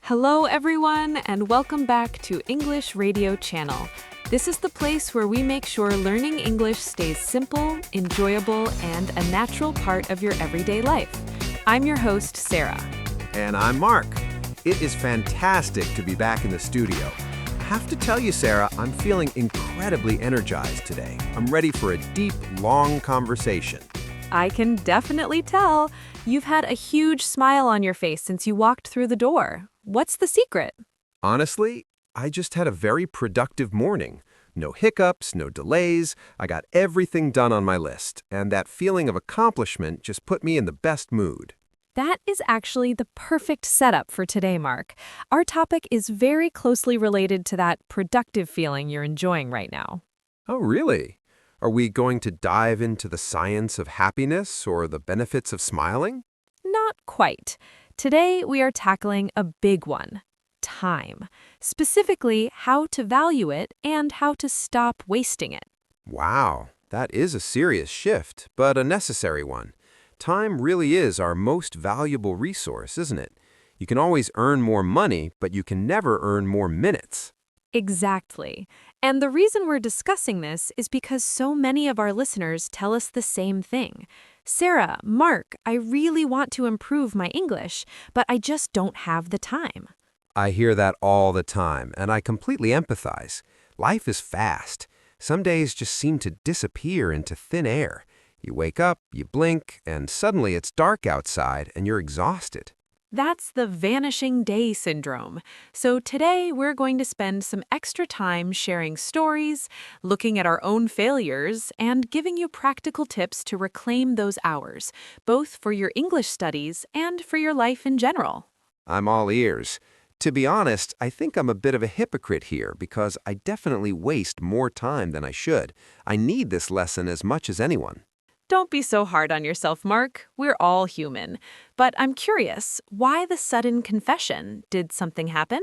Hello, everyone, and welcome back to English Radio Channel. This is the place where we make sure learning English stays simple, enjoyable, and a natural part of your everyday life. I'm your host, Sarah. And I'm Mark. It is fantastic to be back in the studio. I have to tell you, Sarah, I'm feeling incredibly energized today. I'm ready for a deep, long conversation. I can definitely tell. You've had a huge smile on your face since you walked through the door. What's the secret? Honestly, I just had a very productive morning. No hiccups, no delays. I got everything done on my list, and that feeling of accomplishment just put me in the best mood. That is actually the perfect setup for today, Mark. Our topic is very closely related to that productive feeling you're enjoying right now. Oh, really? Are we going to dive into the science of happiness or the benefits of smiling? Not quite. Today, we are tackling a big one, time. Specifically, how to value it and how to stop wasting it. Wow, that is a serious shift, but a necessary one. Time really is our most valuable resource, isn't it? You can always earn more money, but you can never earn more minutes. Exactly. And the reason we're discussing this is because so many of our listeners tell us the same thing. Sarah, Mark, I really want to improve my English, but I just don't have the time. I hear that all the time, and I completely empathize. Life is fast. Some days just seem to disappear into thin air. You wake up, you blink, and suddenly it's dark outside and you're exhausted. That's the vanishing day syndrome. So today we're going to spend some extra time sharing stories, looking at our own failures, and giving you practical tips to reclaim those hours, both for your English studies and for your life in general. I'm all ears. To be honest, I think I'm a bit of a hypocrite here because I definitely waste more time than I should. I need this lesson as much as anyone. Don't be so hard on yourself, Mark. We're all human. But I'm curious, why the sudden confession? Did something happen?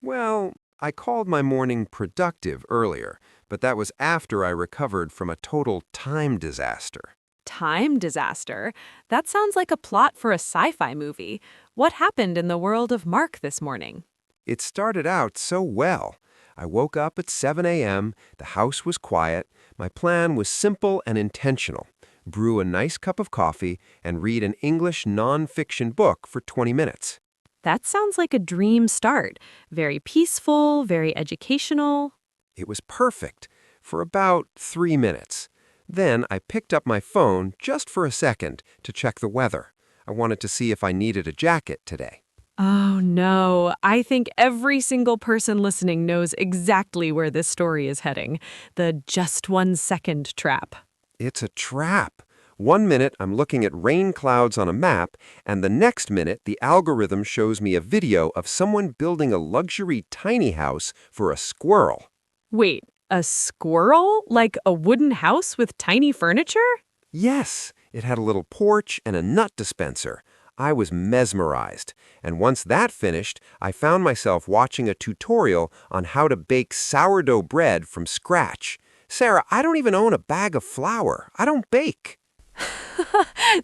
Well, I called my morning productive earlier, but that was after I recovered from a total time disaster. Time disaster? That sounds like a plot for a sci-fi movie. What happened in the world of Mark this morning? It started out so well. I woke up at 7 a.m., the house was quiet, my plan was simple and intentional. Brew a nice cup of coffee, and read an English nonfiction book for 20 minutes. That sounds like a dream start. Very peaceful, very educational. It was perfect for about 3 minutes. Then I picked up my phone just for a second to check the weather. I wanted to see if I needed a jacket today. Oh no, I think every single person listening knows exactly where this story is heading. The just 1 second trap. It's a trap. 1 minute I'm looking at rain clouds on a map, and the next minute the algorithm shows me a video of someone building a luxury tiny house for a squirrel. Wait, a squirrel? Like a wooden house with tiny furniture? Yes, it had a little porch and a nut dispenser. I was mesmerized, and once that finished, I found myself watching a tutorial on how to bake sourdough bread from scratch. Sarah, I don't even own a bag of flour. I don't bake.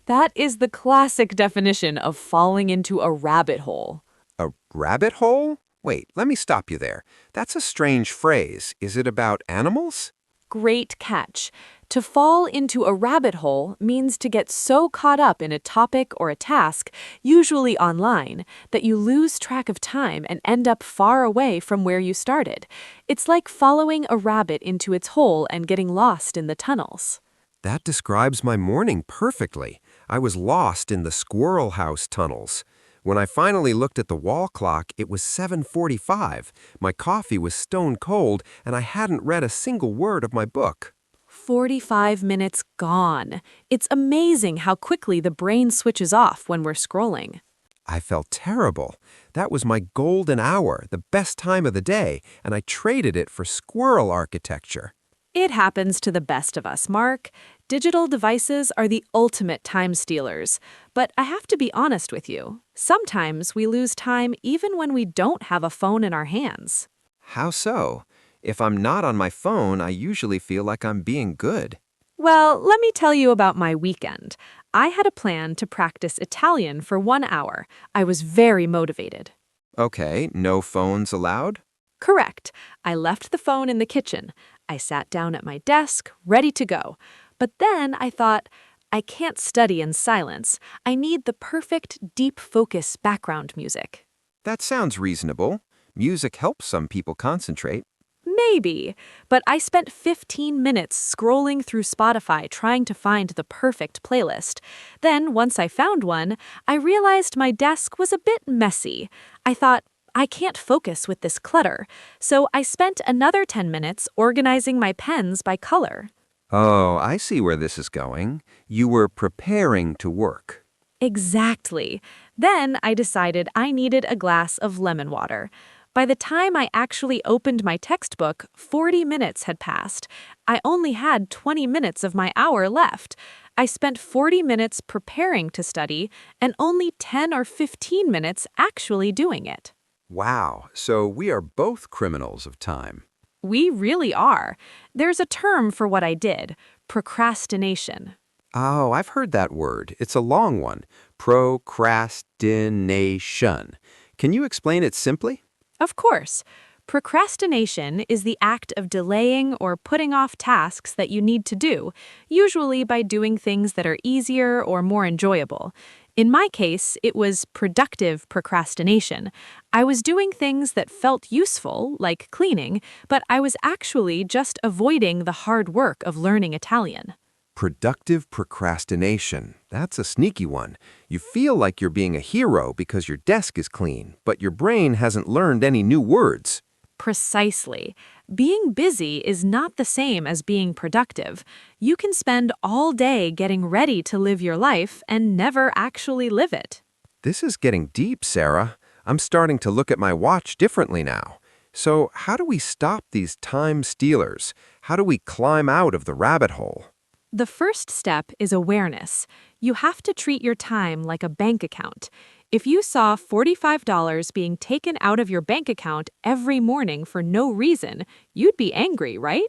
That is the classic definition of falling into a rabbit hole. A rabbit hole? Wait, let me stop you there. That's a strange phrase. Is it about animals? Great catch. To fall into a rabbit hole means to get so caught up in a topic or a task, usually online, that you lose track of time and end up far away from where you started. It's like following a rabbit into its hole and getting lost in the tunnels. That describes my morning perfectly. I was lost in the squirrel house tunnels. When I finally looked at the wall clock, it was 7:45. My coffee was stone cold, and I hadn't read a single word of my book. 45 minutes gone. It's amazing how quickly the brain switches off when we're scrolling. I felt terrible. That was my golden hour, the best time of the day, and I traded it for squirrel architecture. It happens to the best of us, Mark. Digital devices are the ultimate time stealers. But I have to be honest with you. Sometimes we lose time even when we don't have a phone in our hands. How so? If I'm not on my phone, I usually feel like I'm being good. Well, let me tell you about my weekend. I had a plan to practice Italian for 1 hour. I was very motivated. Okay, no phones allowed? Correct. I left the phone in the kitchen. I sat down at my desk, ready to go. But then I thought, I can't study in silence. I need the perfect, deep focus background music. That sounds reasonable. Music helps some people concentrate. Maybe, but I spent 15 minutes scrolling through Spotify trying to find the perfect playlist. Then, once I found one, I realized my desk was a bit messy. I thought, I can't focus with this clutter, so I spent another 10 minutes organizing my pens by color. Oh, I see where this is going. You were preparing to work. Exactly. Then I decided I needed a glass of lemon water. By the time I actually opened my textbook, 40 minutes had passed. I only had 20 minutes of my hour left. I spent 40 minutes preparing to study and only 10 or 15 minutes actually doing it. Wow, so we are both criminals of time. We really are. There's a term for what I did: procrastination. Oh, I've heard that word. It's a long one. Procrastination. Can you explain it simply? Of course. Procrastination is the act of delaying or putting off tasks that you need to do, usually by doing things that are easier or more enjoyable. In my case, it was productive procrastination. I was doing things that felt useful, like cleaning, but I was actually just avoiding the hard work of learning Italian. Productive procrastination. That's a sneaky one. You feel like you're being a hero because your desk is clean, but your brain hasn't learned any new words. Precisely. Being busy is not the same as being productive. You can spend all day getting ready to live your life and never actually live it. This is getting deep, Sarah. I'm starting to look at my watch differently now. So, how do we stop these time stealers? How do we climb out of the rabbit hole? The first step is awareness. You have to treat your time like a bank account. If you saw $45 being taken out of your bank account every morning for no reason, you'd be angry, right?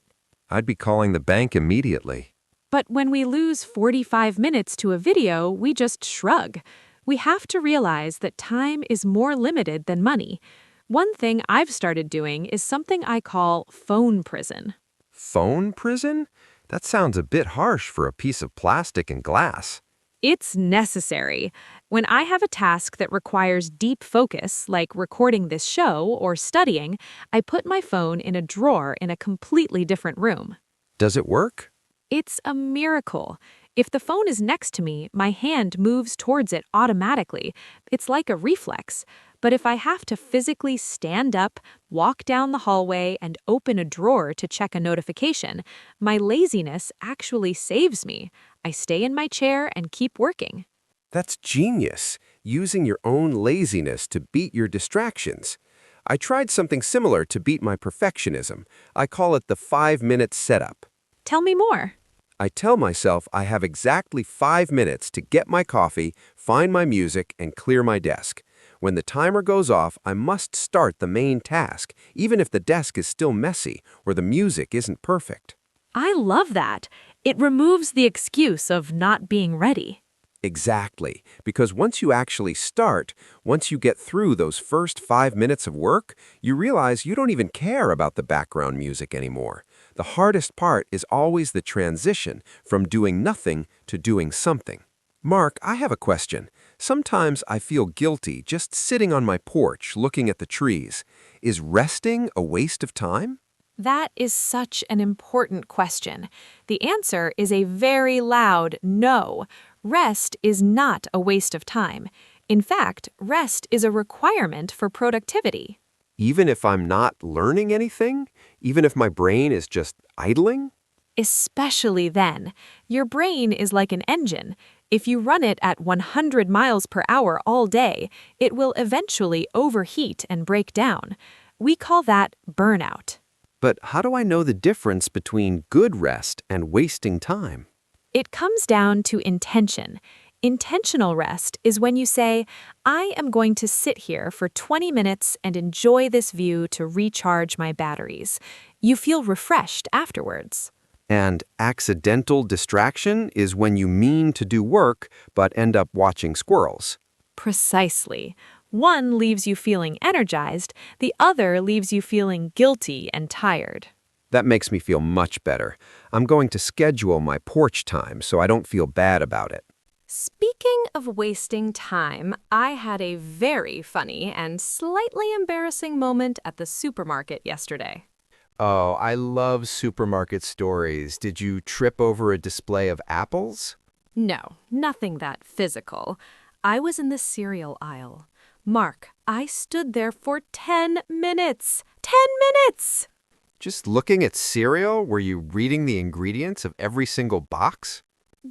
I'd be calling the bank immediately. But when we lose 45 minutes to a video, we just shrug. We have to realize that time is more limited than money. One thing I've started doing is something I call phone prison. Phone prison? That sounds a bit harsh for a piece of plastic and glass. It's necessary. When I have a task that requires deep focus, like recording this show or studying, I put my phone in a drawer in a completely different room. Does it work? It's a miracle. If the phone is next to me, my hand moves towards it automatically. It's like a reflex. But if I have to physically stand up, walk down the hallway, and open a drawer to check a notification, my laziness actually saves me. I stay in my chair and keep working. That's genius, using your own laziness to beat your distractions. I tried something similar to beat my perfectionism. I call it the 5-minute setup. Tell me more. I tell myself I have exactly 5 minutes to get my coffee, find my music, and clear my desk. When the timer goes off, I must start the main task, even if the desk is still messy or the music isn't perfect. I love that. It removes the excuse of not being ready. Exactly, because once you actually start, once you get through those first 5 minutes of work, you realize you don't even care about the background music anymore. The hardest part is always the transition from doing nothing to doing something. Mark, I have a question. Sometimes I feel guilty just sitting on my porch looking at the trees. Is resting a waste of time? That is such an important question. The answer is a very loud no. Rest is not a waste of time. In fact, rest is a requirement for productivity. Even if I'm not learning anything? Even if my brain is just idling? Especially then. Your brain is like an engine. If you run it at 100 miles per hour all day, it will eventually overheat and break down. We call that burnout. But how do I know the difference between good rest and wasting time? It comes down to intention. Intentional rest is when you say, I am going to sit here for 20 minutes and enjoy this view to recharge my batteries. You feel refreshed afterwards. And accidental distraction is when you mean to do work but end up watching squirrels. Precisely. One leaves you feeling energized, the other leaves you feeling guilty and tired. That makes me feel much better. I'm going to schedule my porch time so I don't feel bad about it. Speaking of wasting time, I had a very funny and slightly embarrassing moment at the supermarket yesterday. Oh, I love supermarket stories. Did you trip over a display of apples? No, nothing that physical. I was in the cereal aisle. Mark, I stood there for 10 minutes. 10 minutes! Just looking at cereal? Were you reading the ingredients of every single box?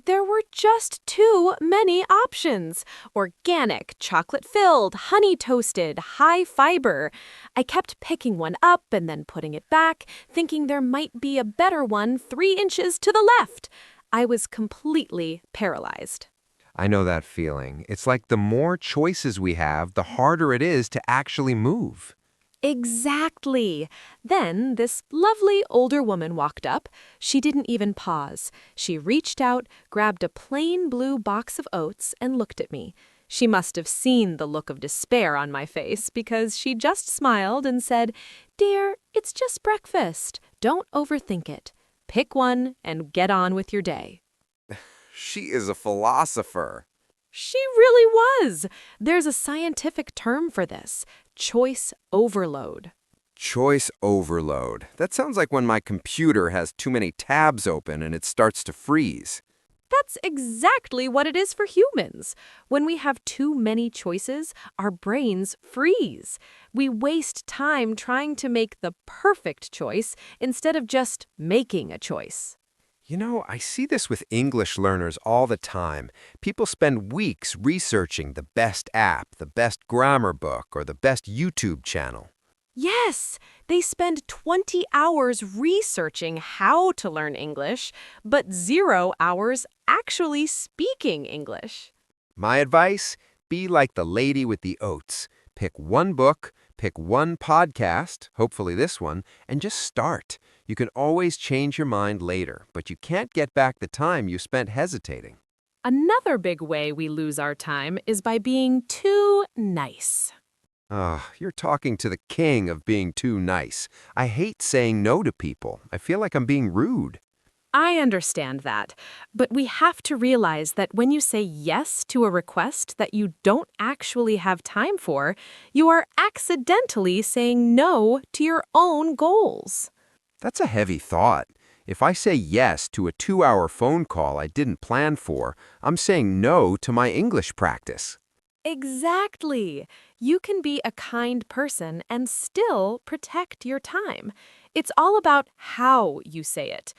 There were just too many options. Organic, chocolate-filled, honey-toasted, high fiber. I kept picking one up and then putting it back, thinking there might be a better one 3 inches to the left. I was completely paralyzed. I know that feeling. It's like the more choices we have, the harder it is to actually move. Exactly. Then this lovely older woman walked up. She didn't even pause. She reached out, grabbed a plain blue box of oats, and looked at me. She must have seen the look of despair on my face because she just smiled and said, "Dear, it's just breakfast. Don't overthink it. Pick one and get on with your day." She is a philosopher. She really was. There's a scientific term for this: choice overload. Choice overload. That sounds like when my computer has too many tabs open and it starts to freeze. That's exactly what it is for humans. When we have too many choices, our brains freeze. We waste time trying to make the perfect choice instead of just making a choice. You know, I see this with English learners all the time. People spend weeks researching the best app, the best grammar book, or the best YouTube channel. Yes, they spend 20 hours researching how to learn English, but 0 hours actually speaking English. My advice? Be like the lady with the oats. Pick one book, pick one podcast, hopefully this one, and just start. You can always change your mind later, but you can't get back the time you spent hesitating. Another big way we lose our time is by being too nice. You're talking to the king of being too nice. I hate saying no to people. I feel like I'm being rude. I understand that, but we have to realize that when you say yes to a request that you don't actually have time for, you are accidentally saying no to your own goals. That's a heavy thought. If I say yes to a 2-hour phone call I didn't plan for, I'm saying no to my English practice. Exactly. You can be a kind person and still protect your time. It's all about how you say it.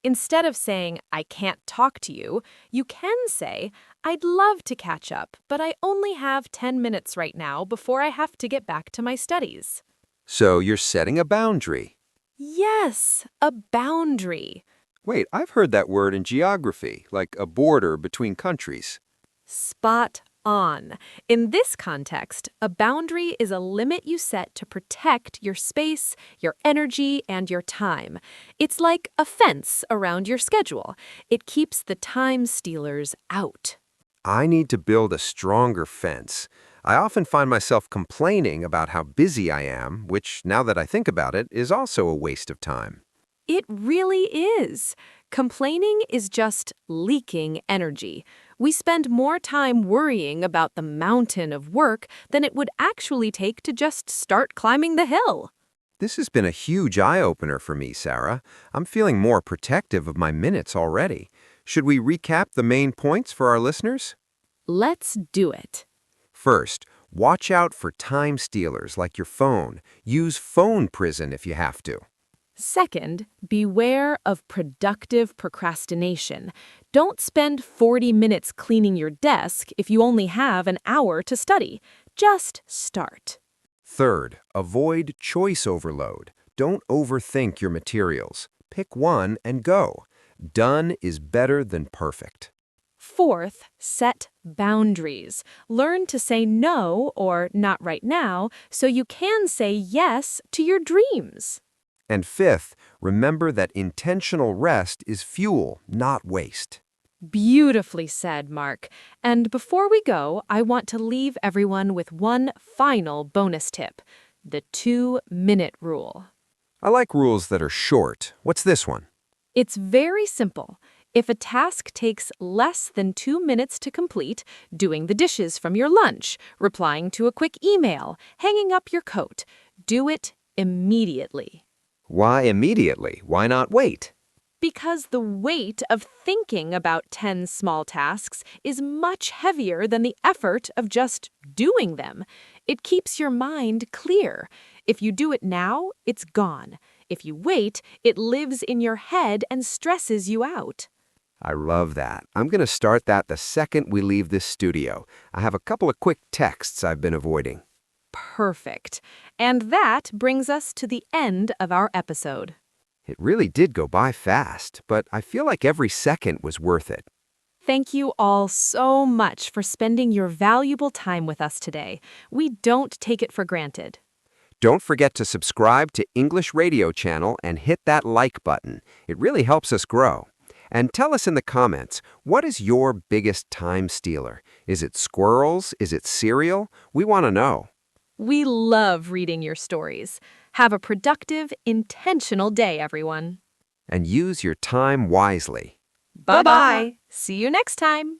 Instead of saying, "I can't talk to you," you can say, "I'd love to catch up, but I only have 10 minutes right now before I have to get back to my studies." So you're setting a boundary. Yes, a boundary. Wait, I've heard that word in geography, like a border between countries. Spot on. In this context, a boundary is a limit you set to protect your space, your energy, and your time. It's like a fence around your schedule. It keeps the time stealers out. I need to build a stronger fence. I often find myself complaining about how busy I am, which, now that I think about it, is also a waste of time. It really is. Complaining is just leaking energy. We spend more time worrying about the mountain of work than it would actually take to just start climbing the hill. This has been a huge eye-opener for me, Sarah. I'm feeling more protective of my minutes already. Should we recap the main points for our listeners? Let's do it. First, watch out for time stealers like your phone. Use phone prison if you have to. Second, beware of productive procrastination. Don't spend 40 minutes cleaning your desk if you only have an hour to study. Just start. Third, avoid choice overload. Don't overthink your materials. Pick one and go. Done is better than perfect. Fourth, set boundaries. Learn to say no or not right now so you can say yes to your dreams. And fifth, remember that intentional rest is fuel, not waste. Beautifully said, Mark. And before we go, I want to leave everyone with one final bonus tip: the 2-minute rule. I like rules that are short. What's this one? It's very simple. If a task takes less than 2 minutes to complete, doing the dishes from your lunch, replying to a quick email, hanging up your coat, do it immediately. Why immediately? Why not wait? Because the weight of thinking about 10 small tasks is much heavier than the effort of just doing them. It keeps your mind clear. If you do it now, it's gone. If you wait, it lives in your head and stresses you out. I love that. I'm going to start that the second we leave this studio. I have a couple of quick texts I've been avoiding. Perfect. And that brings us to the end of our episode. It really did go by fast, but I feel like every second was worth it. Thank you all so much for spending your valuable time with us today. We don't take it for granted. Don't forget to subscribe to English Radio Channel and hit that like button. It really helps us grow. And tell us in the comments, what is your biggest time stealer? Is it squirrels? Is it cereal? We want to know. We love reading your stories. Have a productive, intentional day, everyone. And use your time wisely. Bye-bye. See you next time.